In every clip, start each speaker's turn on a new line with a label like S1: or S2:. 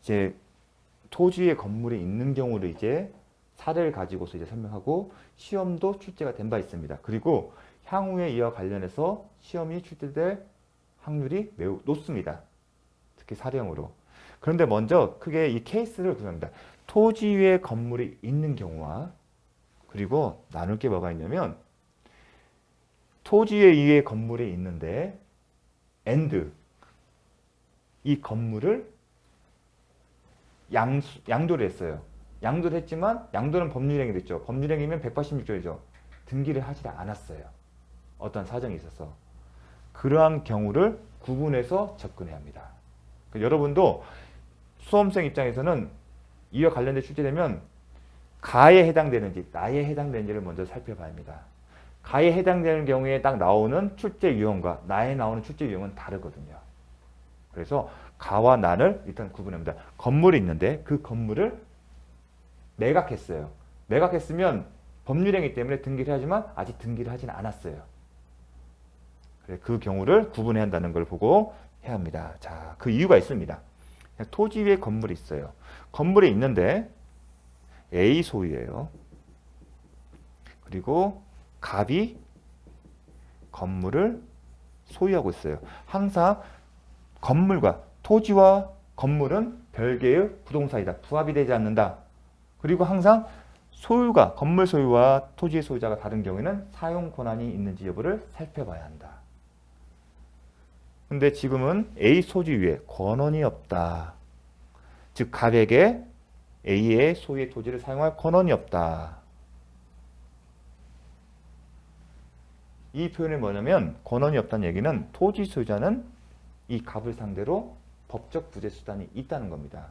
S1: 이제 토지의 건물이 있는 경우를 이제 사례를 가지고서 이제 설명하고 시험도 출제가 된 바 있습니다. 그리고 향후에 이와 관련해서 시험이 출제될 확률이 매우 높습니다. 특히 사례형으로. 그런데 먼저 크게 이 케이스를 구성합니다. 토지 위에 건물이 있는 경우와 그리고 나눌 게 뭐가 있냐면 토지 위에 건물이 있는데 and 이 건물을 양도를 했어요. 양도를 했지만 양도는 법률행위 됐죠. 법률행위면 186조이죠. 등기를 하지 않았어요. 어떤 사정이 있어서. 그러한 경우를 구분해서 접근해야 합니다. 여러분도 수험생 입장에서는 이와 관련돼 출제되면 가에 해당되는지 나에 해당되는지를 먼저 살펴봐야 합니다. 가에 해당되는 경우에 딱 나오는 출제 유형과 나에 나오는 출제 유형은 다르거든요. 그래서 가와 난을 일단 구분합니다. 건물이 있는데 그 건물을 매각했어요. 매각했으면 법률행위 때문에 등기를 하지만 아직 등기를 하지는 않았어요. 그 경우를 구분해야 한다는 걸 보고 해야 합니다. 자, 그 이유가 있습니다. 토지 위에 건물이 있어요. 건물이 있는데 A 소유예요. 그리고 갑이 건물을 소유하고 있어요. 항상 건물과 토지와 건물은 별개의 부동산이다. 부합이 되지 않는다. 그리고 항상 소유가 건물 소유와 토지의 소유자가 다른 경우에는 사용 권한이 있는지 여부를 살펴봐야 한다. 근데 지금은 A 소지 위에 권한이 없다. 즉 갑에게 A의 소유의 토지를 사용할 권한이 없다. 이 표현이 뭐냐면 권한이 없다는 얘기는 토지 소유자는 이 갑을 상대로 법적 부재 수단이 있다는 겁니다.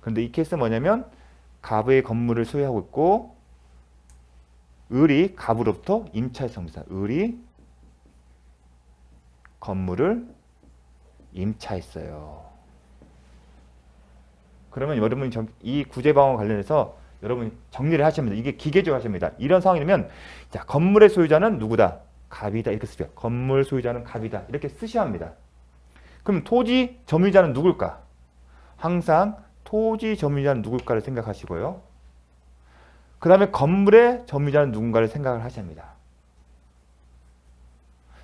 S1: 그런데 이 케이스는 뭐냐면 갑의 건물을 소유하고 있고 을이 갑으로부터 임차했습니다. 을이 건물을 임차했어요. 그러면 여러분이 이 구제방어와 관련해서 여러분이 정리를 하셔야 합니다. 이게 기계적으로 하셔야 합니다. 이런 상황이면 자, 건물의 소유자는 누구다? 갑이다. 이렇게 쓰죠. 건물 소유자는 갑이다. 이렇게 쓰셔야 합니다. 그럼 토지 점유자는 누굴까? 항상 토지 점유자는 누굴까를 생각하시고요. 그 다음에 건물의 점유자는 누군가를 생각을 하셔야 합니다.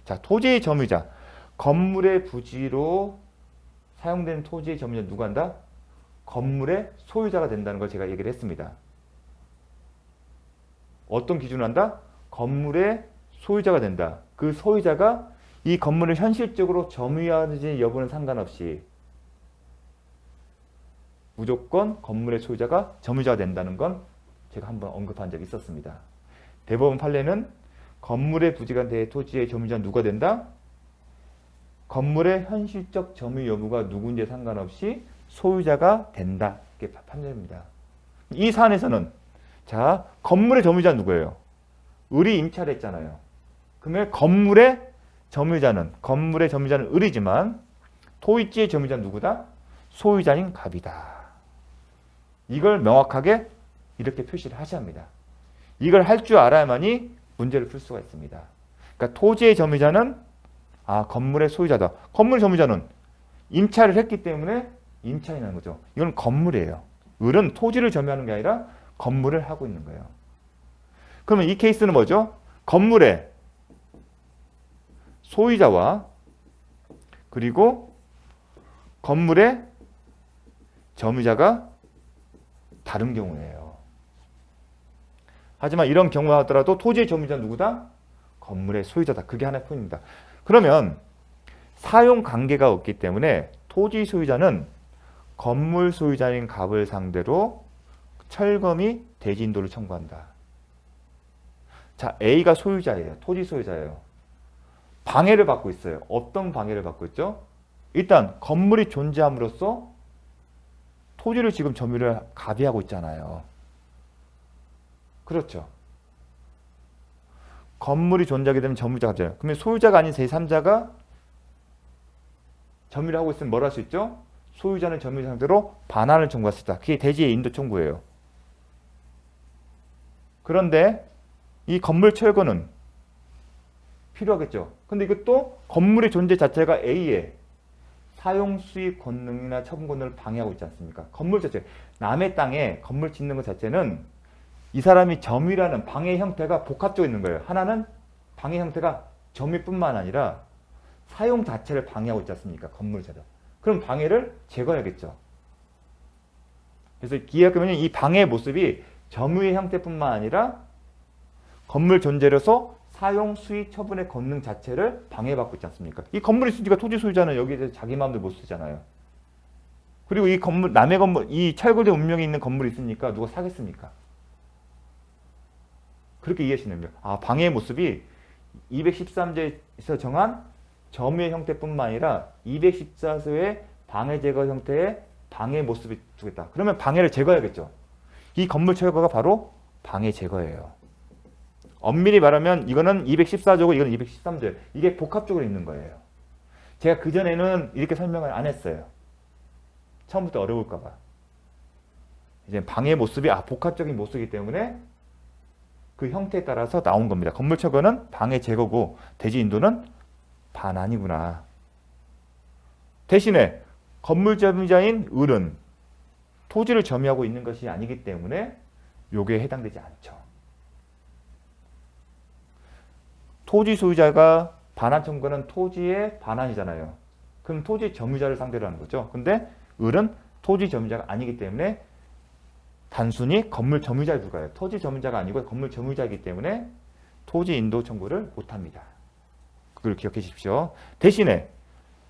S1: 자, 토지의 점유자. 건물의 부지로 사용된 토지의 점유자는 누가 한다? 건물의 소유자가 된다는 걸 제가 얘기를 했습니다. 어떤 기준을 한다? 건물의 소유자가 된다. 그 소유자가 이 건물을 현실적으로 점유하는지 여부는 상관없이 무조건 건물의 소유자가 점유자가 된다는 건 제가 한번 언급한 적이 있었습니다. 대법원 판례는 건물의 부지가 된 토지의 점유자는 누가 된다? 건물의 현실적 점유 여부가 누군지 상관없이 소유자가 된다. 이게 판례입니다. 이 사안에서는 자, 건물의 점유자는 누구예요? 을이 임차를 했잖아요. 그러면 건물의 점유자는 을이지만 토지의 점유자는 누구다? 소유자인 갑이다. 이걸 명확하게 이렇게 표시를 하셔야 합니다. 이걸 할 줄 알아야만이 문제를 풀 수가 있습니다. 그러니까 토지의 점유자는 건물의 소유자다. 건물 점유자는 임차를 했기 때문에 임차인하는 거죠. 이건 건물이에요. 을은 토지를 점유하는 게 아니라 건물을 하고 있는 거예요. 그러면 이 케이스는 뭐죠? 건물의 소유자와 그리고 건물의 점유자가 다른 경우예요. 하지만 이런 경우가 하더라도 토지의 점유자는 누구다? 건물의 소유자다. 그게 하나의 포인트입니다. 그러면 사용 관계가 없기 때문에 토지 소유자는 건물 소유자인 갑을 상대로 철거 및 대지인도를 청구한다. 자, A가 소유자예요. 토지 소유자예요. 방해를 받고 있어요. 어떤 방해를 받고 있죠? 일단 건물이 존재함으로써 토지를 지금 점유를 갑이 하고 있잖아요. 그렇죠. 건물이 존재하게 되면 점유자가 되잖아요. 그러면 소유자가 아닌 제3자가 점유를 하고 있으면 뭘 할 수 있죠? 소유자는 점유자 상대로 반환을 청구할 수 있다. 그게 대지의 인도 청구예요. 그런데 이 건물 철거는 필요하겠죠. 근데 이것도 건물의 존재 자체가 A의 사용 수익 권능이나 처분 권능을 방해하고 있지 않습니까? 건물 자체, 남의 땅에 건물 짓는 것 자체는 이 사람이 점유라는 방해 형태가 복합적으로 있는 거예요. 하나는 방해 형태가 점유뿐만 아니라 사용 자체를 방해하고 있지 않습니까? 건물 자체. 그럼 방해를 제거해야겠죠. 그래서 기획하면 이 방해의 모습이 점유의 형태뿐만 아니라 건물 존재로서 사용 수익 처분의 권능 자체를 방해받고 있지 않습니까? 이 건물이 있으니까 토지 소유자는 여기에 대해서 자기 마음대로 못 쓰잖아요. 그리고 이 건물, 남의 건물, 이 철거된 운명이 있는 건물이 있으니까 누가 사겠습니까? 그렇게 이해하시는 거예요. 아, 방해의 모습이 213조에서 정한 점유의 형태뿐만 아니라 214조의 방해 제거 형태의 방해 모습이 두겠다. 그러면 방해를 제거해야겠죠. 이 건물 철거가 바로 방해 제거예요. 엄밀히 말하면 이거는 214조고 이건 213조예요. 이게 복합적으로 있는 거예요. 제가 그전에는 이렇게 설명을 안 했어요. 처음부터 어려울까 봐. 이제 방해 모습이 복합적인 모습이기 때문에 그 형태에 따라서 나온 겁니다. 건물 철거는 방해 제거고 대지 인도는 반환이구나. 대신에 건물 점유자인 을은 토지를 점유하고 있는 것이 아니기 때문에 요게 해당되지 않죠. 토지 소유자가 반환 청구는 토지의 반환이잖아요. 그럼 토지 점유자를 상대로 하는 거죠. 근데 을은 토지 점유자가 아니기 때문에 단순히 건물 점유자에 불과해요. 토지 점유자가 아니고 건물 점유자이기 때문에 토지 인도 청구를 못합니다. 그걸 기억해 주십시오. 대신에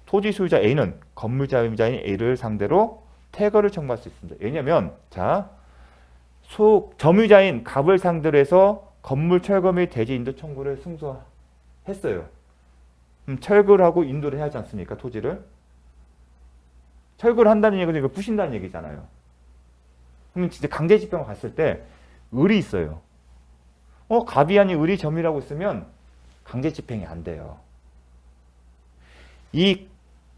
S1: 토지 소유자 A는 건물 점유자인 A를 상대로 태거를 청구할 수 있습니다. 왜냐하면 점유자인 갑을 상대로 해서 건물 철거 및 대지 인도 청구를 승소했어요. 철거를 하고 인도를 해야 하지 않습니까? 토지를. 철거를 한다는 얘기는 이거 부신다는 얘기잖아요. 그럼 진짜 강제 집행을 갔을 때 을이 있어요. 갑이 아닌 을이 점유라고 있으면 강제 집행이 안 돼요. 이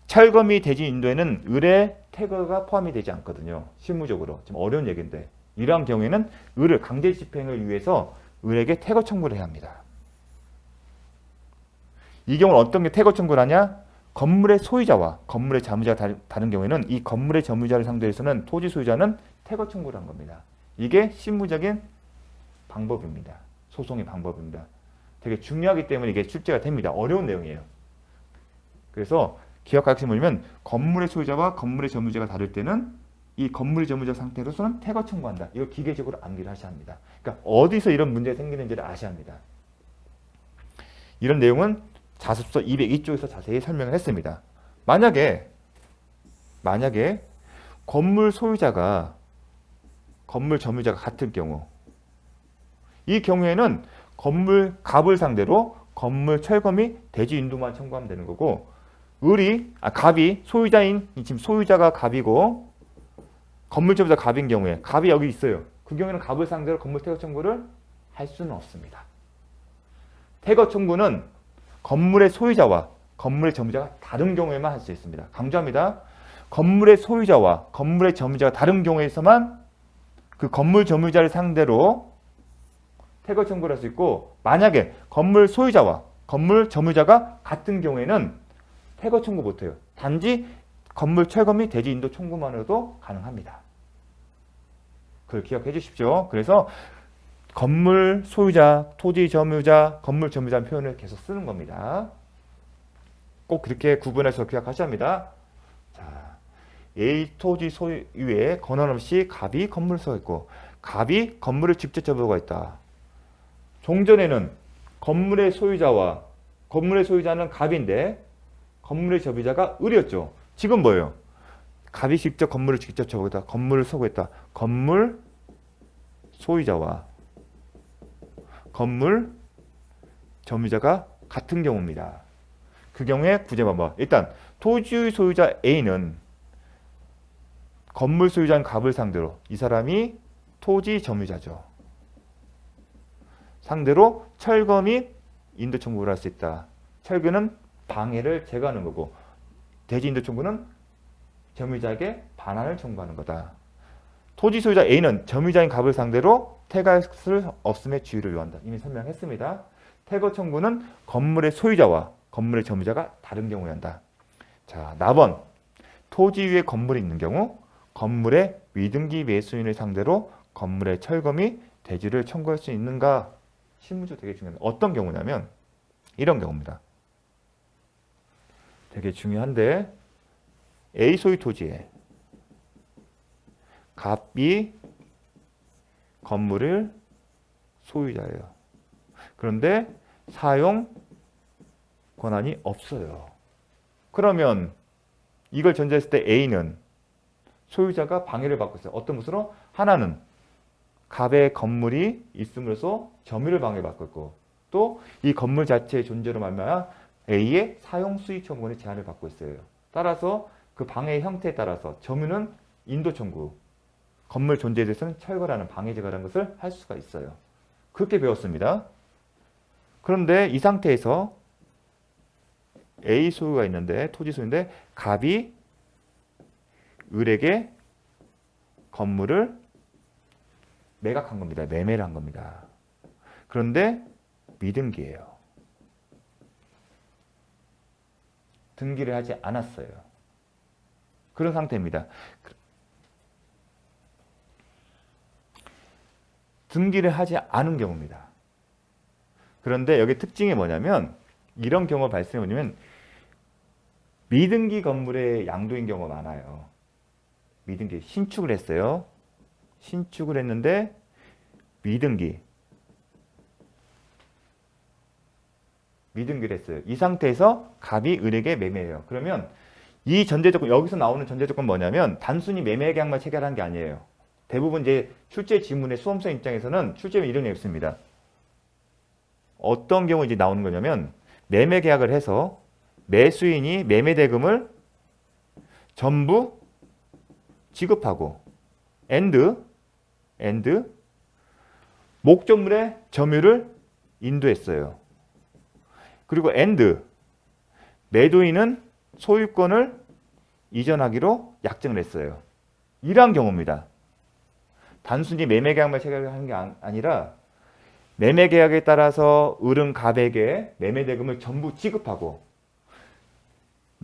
S1: 철거 및 대지 인도에는 을의 태거가 포함이 되지 않거든요. 실무적으로. 좀 어려운 얘기인데 이러한 경우에는 을을 강제 집행을 위해서 을에게 태거 청구를 해야 합니다. 이 경우는 어떤 게 태거 청구를 하냐? 건물의 소유자와 건물의 자무자가 다른 경우에는 이 건물의 점유자를 상대해서는 토지 소유자는 태거 청구를 한 겁니다. 이게 실무적인 방법입니다. 소송의 방법입니다. 되게 중요하기 때문에 이게 출제가 됩니다. 어려운 내용이에요. 그래서 기억할 것이 뭐냐면 건물의 소유자와 건물의 점유자가 다를 때는 이 건물의 점유자 상태로서는 태거 청구한다. 이거 기계적으로 암기를 하셔야 합니다. 그러니까 어디서 이런 문제가 생기는지를 아셔야 합니다. 이런 내용은 자습서 202쪽에서 자세히 설명을 했습니다. 만약에 건물 소유자가 건물 점유자가 같을 경우 이 경우에는 건물 갑을 상대로 건물 철거 및 대지 인도만 청구하면 되는 거고 갑이 소유자인 지금 소유자가 갑이고 건물 점유자 갑인 경우에 갑이 여기 있어요. 그 경우에는 갑을 상대로 건물 태거 청구를 할 수는 없습니다. 태거 청구는 건물의 소유자와 건물의 점유자가 다른 경우에만 할 수 있습니다. 강조합니다. 건물의 소유자와 건물의 점유자가 다른 경우에서만 그 건물 점유자를 상대로 태거 청구를 할 수 있고 만약에 건물 소유자와 건물 점유자가 같은 경우에는 태거 청구 못해요. 단지 건물 철거 및 대지 인도 청구만으로도 가능합니다. 그걸 기억해 주십시오. 그래서 건물 소유자, 토지 점유자, 건물 점유자라는 표현을 계속 쓰는 겁니다. 꼭 그렇게 구분해서 기억하셔야 합니다. 자, A 토지 소유에 권한 없이 갑이 건물을 소유했고 갑이 건물을 직접 점유하고 있다. 종전에는 건물의 소유자는 갑인데 건물의 점유자가 을이었죠. 지금 뭐예요? 갑이 건물을 직접 점유했다. 건물을 소유했다. 건물 소유자와 건물 점유자가 같은 경우입니다. 그 경우에 구제 방법. 일단 토지 소유자 A는 건물 소유자인 갑을 상대로 이 사람이 토지 점유자죠. 상대로 철거 및 인도 청구를 할 수 있다. 철거는 방해를 제거하는 거고 대지 인도 청구는 점유자에게 반환을 청구하는 거다. 토지 소유자 A는 점유자인 갑을 상대로 태거할 수 없음의 주의를 요한다. 이미 설명했습니다. 태거 청구는 건물의 소유자와 건물의 점유자가 다른 경우에 한다. 자, 나번 토지 위에 건물이 있는 경우 건물의 미등기 매수인을 상대로 건물의 철거 및 대지를 청구할 수 있는가? 실무적으로 되게 중요합니다. 어떤 경우냐면 이런 경우입니다. 되게 중요한데 A 소유 토지에 갑이 건물을 소유자예요. 그런데 사용 권한이 없어요. 그러면 이걸 전제했을 때 A는 소유자가 방해를 받고 있어요. 어떤 것으로? 하나는 갑의 건물이 있음으로써 점유를 방해받고 있고 또 이 건물 자체의 존재로 말미암아 A의 사용 수익 청구권의 제한을 받고 있어요. 따라서 그 방해의 형태에 따라서 점유는 인도 청구, 건물 존재에 대해서는 철거라는 방해 제거라는 것을 할 수가 있어요. 그렇게 배웠습니다. 그런데 이 상태에서 A 소유가 있는데 토지 소유인데 갑이 을에게 건물을 매각한 겁니다. 매매를 한 겁니다. 그런데 미등기예요. 등기를 하지 않았어요. 그런 상태입니다. 등기를 하지 않은 경우입니다. 그런데 여기 특징이 뭐냐면 이런 경우가 발생해 보면 미등기 건물의 양도인 경우가 많아요. 미등기 신축을 했어요. 신축을 했는데 미등기를 했어요. 이 상태에서 갑이 을에게 매매해요. 그러면 이 전제조건, 여기서 나오는 전제조건 뭐냐면 단순히 매매 계약만 체결한 게 아니에요. 대부분 이제 출제 지문의 수험생 입장에서는 출제면 이런 게 있습니다. 어떤 경우 이제 나오는 거냐면 매매 계약을 해서 매수인이 매매 대금을 전부 지급하고 and 목적물의 점유를 인도했어요. 그리고 and 매도인은 소유권을 이전하기로 약정을 했어요. 이러한 경우입니다. 단순히 매매 계약만 체결하는 게 아니라 매매 계약에 따라서 을은 갑에게 매매 대금을 전부 지급하고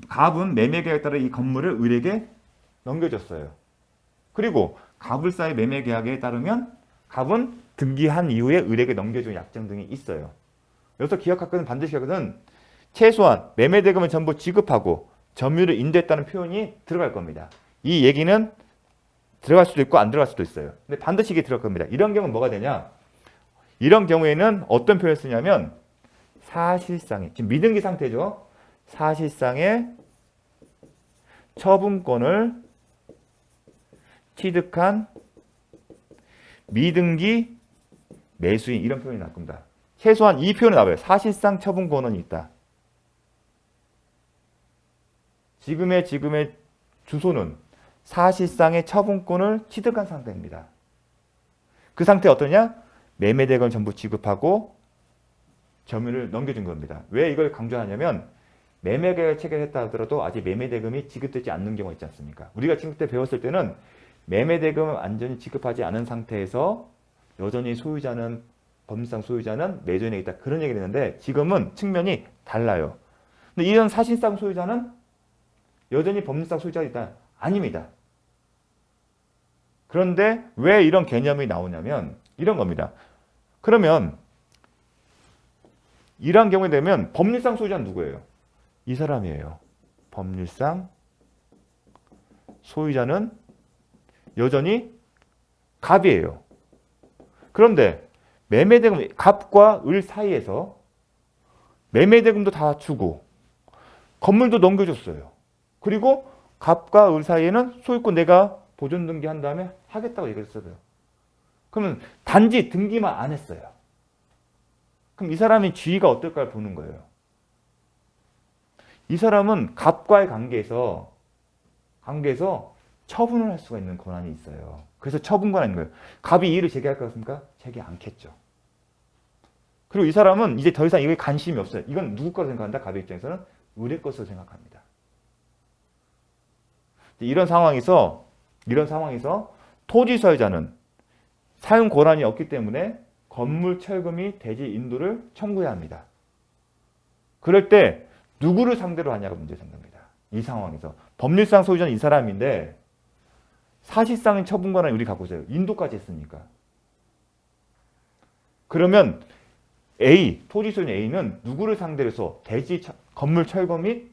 S1: 갑은 매매 계약에 따라 이 건물을 을에게 넘겨줬어요. 그리고 갑을사의 매매 계약에 따르면 갑은 등기한 이후에 을에게 넘겨준 약정 등이 있어요. 여기서 기억할 것은 반드시 기억하는 최소한 매매 대금을 전부 지급하고 점유를 인도했다는 표현이 들어갈 겁니다. 이 얘기는 들어갈 수도 있고 안 들어갈 수도 있어요. 근데 반드시 이게 들어갈 겁니다. 이런 경우는 뭐가 되냐? 이런 경우에는 어떤 표현을 쓰냐면 사실상의, 지금 미등기 상태죠. 사실상의 처분권을 취득한 미등기 매수인 이런 표현이 나올 겁니다. 최소한 이 표현이 나와요. 사실상 처분 권한이 있다. 지금의 주소는 사실상의 처분권을 취득한 상태입니다. 그 상태 어떠냐? 매매대금을 전부 지급하고 점유를 넘겨준 겁니다. 왜 이걸 강조하냐면 매매계약을 체결했다 하더라도 아직 매매대금이 지급되지 않는 경우가 있지 않습니까? 우리가 지금 때 배웠을 때는 매매대금을 완전히 지급하지 않은 상태에서 여전히 소유자는 법률상 소유자는 매도인에게 있다. 그런 얘기를 했는데 지금은 측면이 달라요. 근데 이런 사실상 소유자는 여전히 법률상 소유자가 있다. 아닙니다. 그런데 왜 이런 개념이 나오냐면 이런 겁니다. 그러면 이러한 경우에 되면 법률상 소유자는 누구예요? 이 사람이에요. 법률상 소유자는 여전히 갑이에요. 그런데 매매대금, 갑과 을 사이에서 매매대금도 다 주고 건물도 넘겨줬어요. 그리고 갑과 을 사이에는 소유권 내가 보존 등기한 다음에 하겠다고 얘기했어요. 그러면 단지 등기만 안 했어요. 그럼 이 사람의 지위가 어떨까 보는 거예요. 이 사람은 갑과의 관계에서 처분을 할 수가 있는 권한이 있어요. 그래서 처분 권한인 거예요. 갑이 이의를 제기할 것 같습니까? 제기 않겠죠. 그리고 이 사람은 이제 더 이상 이거에 관심이 없어요. 이건 누구 거라고 생각한다? 갑의 입장에서는 을의 것으로 생각합니다. 이런 상황에서 토지 소유자는 사용 권한이 없기 때문에 건물 철거 및 대지 인도를 청구해야 합니다. 그럴 때 누구를 상대로 하냐가 문제 생깁니다. 이 상황에서 법률상 소유자는 이 사람인데 사실상의 처분 권한이 우리 갖고 있어요. 인도까지 했으니까. 그러면 A, 토지 소유인 A는 누구를 상대로 해서 건물 철거 및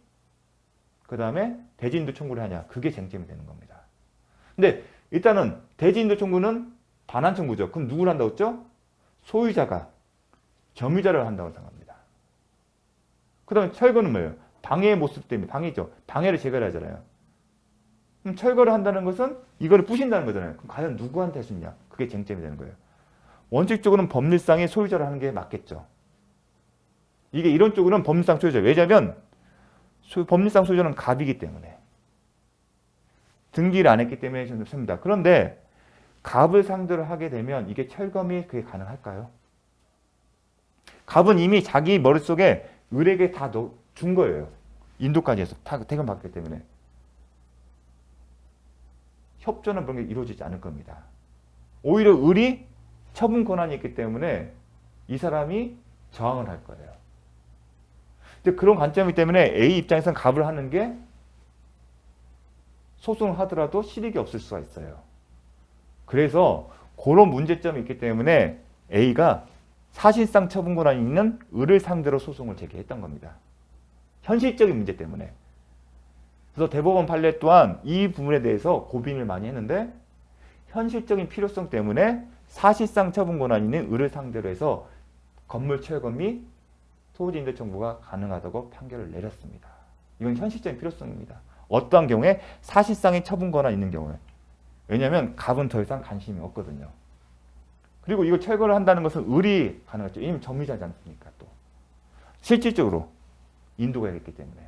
S1: 그 다음에 대지인도 청구를 하냐. 그게 쟁점이 되는 겁니다. 근데 일단은 대지인도 청구는 반환 청구죠. 그럼 누구를 한다고 했죠? 소유자가 점유자를 한다고 생각합니다. 그 다음에 철거는 뭐예요? 방해의 모습 때문에 방해죠. 방해를 제거를 하잖아요. 그럼 철거를 한다는 것은 이거를 부신다는 거잖아요. 그럼 과연 누구한테 할 수 있냐? 그게 쟁점이 되는 거예요. 원칙적으로는 법률상의 소유자를 하는 게 맞겠죠. 이게 이론적으로는 법률상 소유자. 왜냐하면 법률상 소유자는 갑이기 때문에. 등기를 안 했기 때문에 셉니다. 그런데 갑을 상대로 하게 되면 이게 철거 및 그게 가능할까요? 갑은 이미 자기 머릿속에 을에게 다 준 거예요. 인도까지 해서 퇴근 받기 때문에. 협조는 그런 게 이루어지지 않을 겁니다. 오히려 을이 처분 권한이 있기 때문에 이 사람이 저항을 할 거예요. 근데 그런 관점이기 때문에 A 입장에서는 갑을 하는 게 소송을 하더라도 실익이 없을 수가 있어요. 그래서 그런 문제점이 있기 때문에 A가 사실상 처분 권한이 있는 을을 상대로 소송을 제기했던 겁니다. 현실적인 문제 때문에. 그래서 대법원 판례 또한 이 부분에 대해서 고민을 많이 했는데 현실적인 필요성 때문에 사실상 처분 권한이 있는 을을 상대로 해서 건물 철거 및 토지인도 청구가 가능하다고 판결을 내렸습니다. 이건 현실적인 필요성입니다. 어떠한 경우에 사실상의 처분 권한이 있는 경우에. 왜냐하면 갑은 더 이상 관심이 없거든요. 그리고 이거 철거를 한다는 것은 을이 가능하죠. 왜냐하면 점유자지 않습니까? 또 실질적으로 인도가 있기 때문에.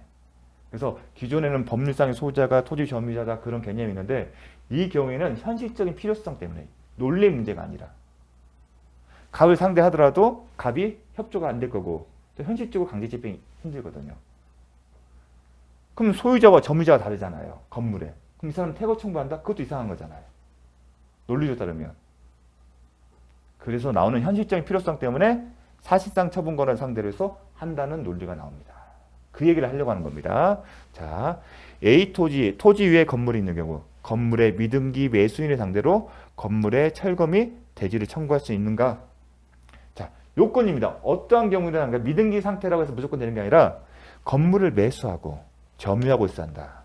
S1: 그래서 기존에는 법률상의 소유자가 토지 점유자다 그런 개념이 있는데 이 경우에는 현실적인 필요성 때문에 논리 문제가 아니라 갑을 상대하더라도 갑이 협조가 안 될 거고 현실적으로 강제 집행이 힘들거든요. 그럼 소유자와 점유자가 다르잖아요. 건물에. 그럼 이 사람은 퇴거 청구한다? 그것도 이상한 거잖아요. 논리로 따르면. 그래서 나오는 현실적인 필요성 때문에 사실상 처분 권한을 상대로 해서 한다는 논리가 나옵니다. 그 얘기를 하려고 하는 겁니다. 자, A 토지 위에 건물이 있는 경우 건물의 미등기 매수인을 상대로 건물의 철거 및 대지를 청구할 수 있는가? 자, 요건입니다. 어떠한 경우든 미등기 상태라고 해서 무조건 되는 게 아니라 건물을 매수하고 점유하고 있어야 한다.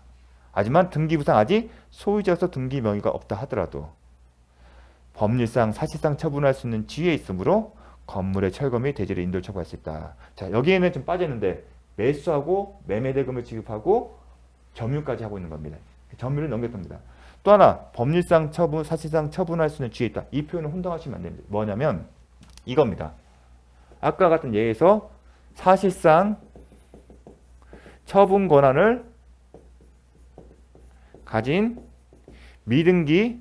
S1: 하지만 등기부상 아직 소유자로서 등기 명의가 없다 하더라도 법률상 사실상 처분할 수 있는 지위에 있으므로 건물의 철거 및 대지를 인도를 청구할 수 있다. 자, 여기에는 좀 빠졌는데 매수하고 매매대금을 지급하고 점유까지 하고 있는 겁니다. 점유를 넘겼답니다. 또 하나 법률상 처분, 사실상 처분할 수 있는 지위에 있다. 이 표현을 혼동하시면 안 됩니다. 뭐냐면 이겁니다. 아까 같은 예에서 사실상 처분 권한을 가진 미등기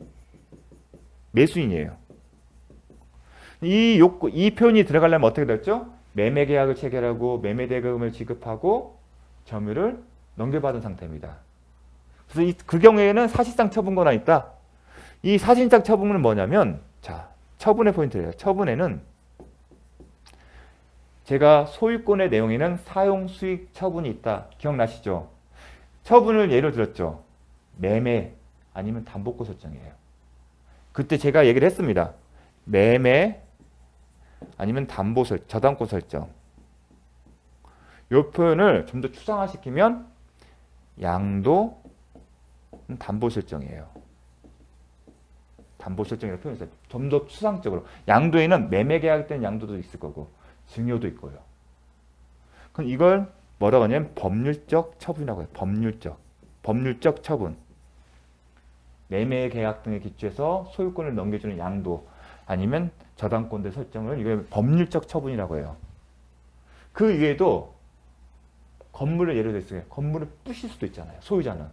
S1: 매수인이에요. 이 표현이 들어가려면 어떻게 됐죠? 매매계약을 체결하고 매매대금을 지급하고 점유를 넘겨받은 상태입니다. 그래서 그 경우에는 사실상 처분 권한이 있다. 이 사실상 처분은 뭐냐면 자, 처분의 포인트예요. 처분에는 제가 소유권의 내용에는 사용 수익 처분이 있다. 기억나시죠? 처분을 예로 들었죠. 매매 아니면 담보권 설정이에요. 그때 제가 얘기를 했습니다. 매매 아니면 저당권 설정. 이 표현을 좀 더 추상화시키면 양도 담보 설정이에요. 담보 설정이라고 표현했어요. 좀 더 추상적으로. 양도에는 매매 계약 때는 양도도 있을 거고 증여도 있고요. 그럼 이걸 뭐라고 하냐면 법률적 처분이라고 해요. 법률적 처분. 매매 계약 등에 기초해서 소유권을 넘겨주는 양도 아니면 저당권들 설정을 이걸 법률적 처분이라고 해요. 그 외에도 건물을 예를 들어서 건물을 부실 수도 있잖아요. 소유자는.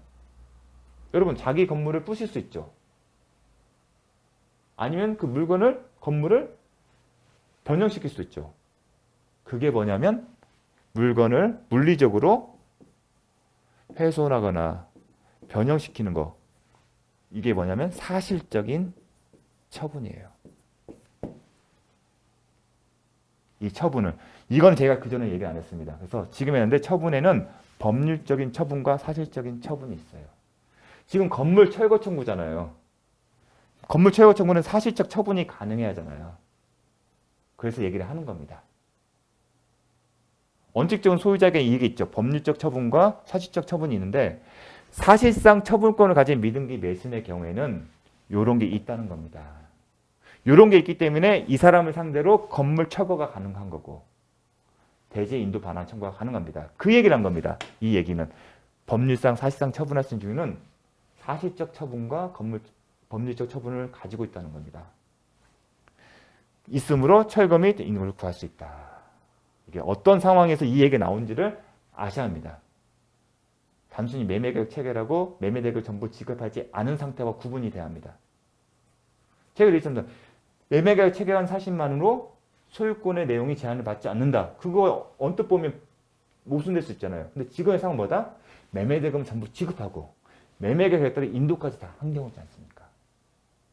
S1: 여러분 자기 건물을 부실 수 있죠. 아니면 그 건물을 변형시킬 수도 있죠. 그게 뭐냐면 물건을 물리적으로 훼손하거나 변형시키는 거. 이게 뭐냐면 사실적인 처분이에요. 이 처분을. 이건 제가 그전에 얘기 안 했습니다. 그래서 지금 했는데 처분에는 법률적인 처분과 사실적인 처분이 있어요. 지금 건물 철거 청구잖아요. 건물 철거 청구는 사실적 처분이 가능해야 하잖아요. 그래서 얘기를 하는 겁니다. 원칙적인 소유자에게 이익이 있죠. 법률적 처분과 사실적 처분이 있는데 사실상 처분권을 가진 미등기 매수인의 경우에는 이런 게 있다는 겁니다. 이런 게 있기 때문에 이 사람을 상대로 건물 철거가 가능한 거고 대지 인도 반환 청구가 가능합니다. 그 얘기를 한 겁니다. 이 얘기는 법률상 사실상 처분할 수 있는 경우는 사실적 처분과 법률적 처분을 가지고 있다는 겁니다. 있으므로 철거 및 임금을 구할 수 있다. 이게 어떤 상황에서 이 얘기가 나온지를 아셔야 합니다. 단순히 매매계획 체결하고 매매대금을 전부 지급하지 않은 상태와 구분이 돼야 합니다. 제가 얘기했습니다. 매매계획 체결한 사실만으로 소유권의 내용이 제한을 받지 않는다. 그거 언뜻 보면 모순될 수 있잖아요. 근데 지금의 상황은 뭐다? 매매대금 전부 지급하고 매매계획에 따라 인도까지 다 한 경우지 않습니까?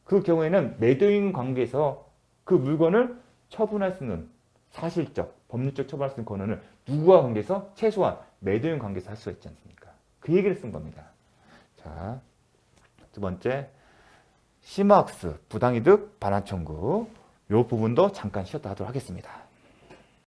S1: 그 경우에는 매도인 관계에서 그 물건을 처분할 수 있는 사실적, 법률적 처분할 수 있는 권한을 누구와 관계에서 최소한 매도인 관계에서 할 수가 있지 않습니까? 그 얘기를 쓴 겁니다. 자, 두 번째 심화학습, 부당이득, 반환 청구 이 부분도 잠깐 쉬었다 하도록 하겠습니다.